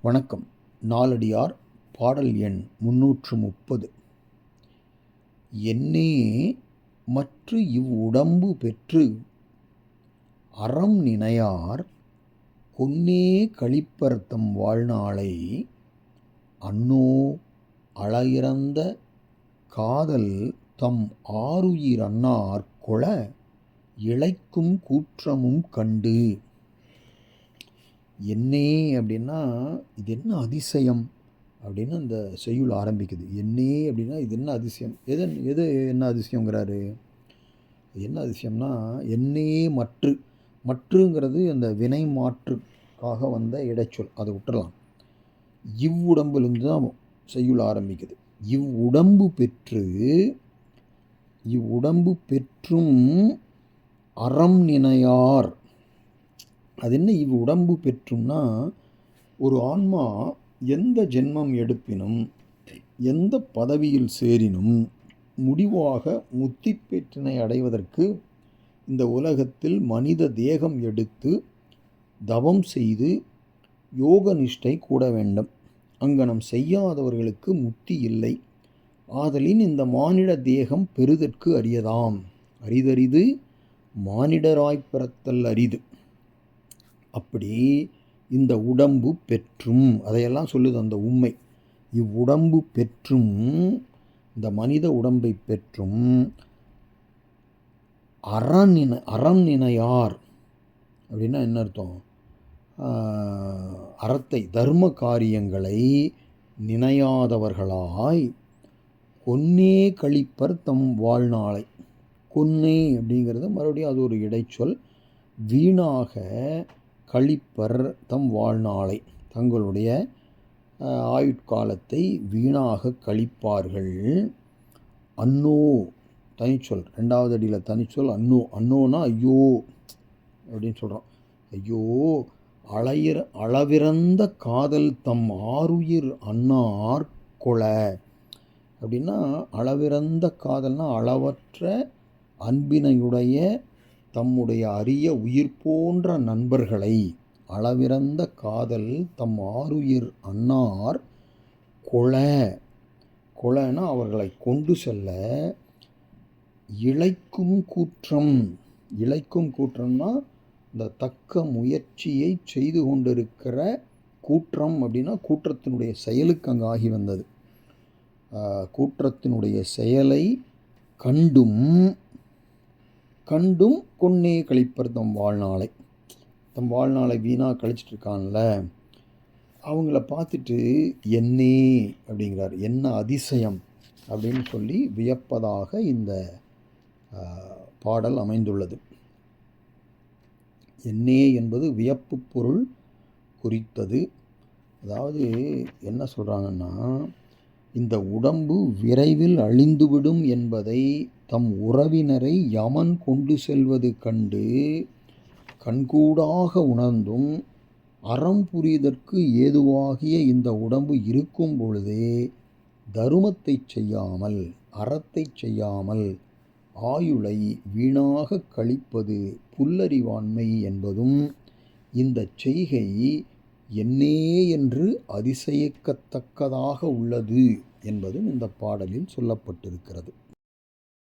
வணக்கம். நாலடியார் பாடல் எண் 330. என்னே மற்று இவ்வுடம்பு பெற்று அறம் நினையார் கொன்னே கழிப்பர்தம் வாழ்நாளை அன்னோ அளஇறந்த காதல் தம் ஆருயிர் அன்னார் கொள இளைக்கும் கூற்றமும் கண்டு. என்னே அப்படின்னா இது என்ன அதிசயம் அப்படின்னு அந்த செய்யுள் ஆரம்பிக்குது. என்னே அப்படின்னா இது என்ன அதிசயம், எது என்ன அதிசயங்கிறாரு. என்ன அதிசயம்னா என்னே மற்றுங்கிறது அந்த வினை மாற்றுக்காக வந்த இடைச்சொல், அதை விட்டுறலாம். இவ்வுடம்புலேருந்து தான் செய்யுள் ஆரம்பிக்குது. இவ்வுடம்பு பெற்றும் அறம் நினையார். அது என்ன இவ்வுடம்பு பெற்றும்னா, ஒரு ஆன்மா எந்த ஜென்மம் எடுப்பினும் எந்த பதவியில் சேரினும் முடிவாக முத்தி பெற்றினை அடைவதற்கு இந்த உலகத்தில் மனித தேகம் எடுத்து தவம் செய்து யோக நிஷ்டை கூட வேண்டும். அங்கனம் செய்யாதவர்களுக்கு முத்தி இல்லை. ஆதலின் இந்த மானிட தேகம் பெறுதற்கு அரியதாம். அரிதரிது மானிடராய்ப் பிறத்தல் அரிது. அப்படி இந்த உடம்பு பெற்றும், அதையெல்லாம் சொல்லுது அந்த உண்மை. இவ்வுடம்பு பெற்றும், இந்த மனித உடம்பை பெற்றும் அறம் நினையார் அப்படின்னா என்ன அர்த்தம்? அறத்தை, தர்ம காரியங்களை நினையாதவர்களாய் கொன்னே கழிப்பர் தம் வாழ்நாளை. கொன்னே அப்படிங்கிறது மறுபடியும் அது ஒரு இடைச்சொல். வீணாக கழிப்பர் தம் வாழ்நாளை, தங்களுடைய ஆயுட்காலத்தை வீணாக கழிப்பார்கள். அன்னோ தனிச்சொல், ரெண்டாவது அடியில் தனிச்சொல் அன்னோ. அன்னோனா ஐயோ அப்படின்னு சொல்கிறோம். ஐயோ அளவிறந்த காதல் தம் ஆருயிர் அன்னார் கொள அப்படின்னா, அளவிறந்த காதல்னா அளவற்ற அன்பினையுடைய தம்முடைய அரிய உயிர் போன்ற நண்பர்களை, அளவிறந்த காதல் தம் ஆருயிர் அன்னார் கொளனா அவர்களை கொண்டு செல்ல இளைக்கும் கூற்றம்னா இந்த தக்க முயற்சியை செய்து கொண்டிருக்கிற கூற்றம் அப்படின்னா கூற்றத்தினுடைய செயலுக்கு அங்கே ஆகி வந்தது. கூற்றத்தினுடைய செயலை கண்டும் கொன்னே கழிப்பர் தம் வாழ்நாளை வீணாக கழிச்சிட்டு இருக்கான்ல, அவங்கள பார்த்துட்டு என்னே அப்படிங்கிறார். என்ன அதிசயம் அப்படின்னு சொல்லி வியப்பதாக இந்த பாடல் அமைந்துள்ளது. என்னே என்பது வியப்பு பொருள் குறித்தது. அதாவது என்ன சொல்கிறாங்கன்னா, இந்த உடம்பு விரைவில் அழிந்துவிடும் என்பதை தம் உறவினரை யமன் கொண்டு செல்வது கண்டு கண்கூடாக உணர்ந்தும் அறம் புரிதற்கு ஏதுவாகிய இந்த உடம்பு இருக்கும் பொழுதே தருமத்தை செய்யாமல், அறத்தை செய்யாமல் ஆயுளை வீணாக கழிப்பது புல்லறிவாண்மை என்பதும் இந்த செய்கை என்னே என்று அதிசயிக்கத்தக்கதாக உள்ளது என்பதும் இந்த பாடலில் சொல்லப்பட்டிருக்கிறது.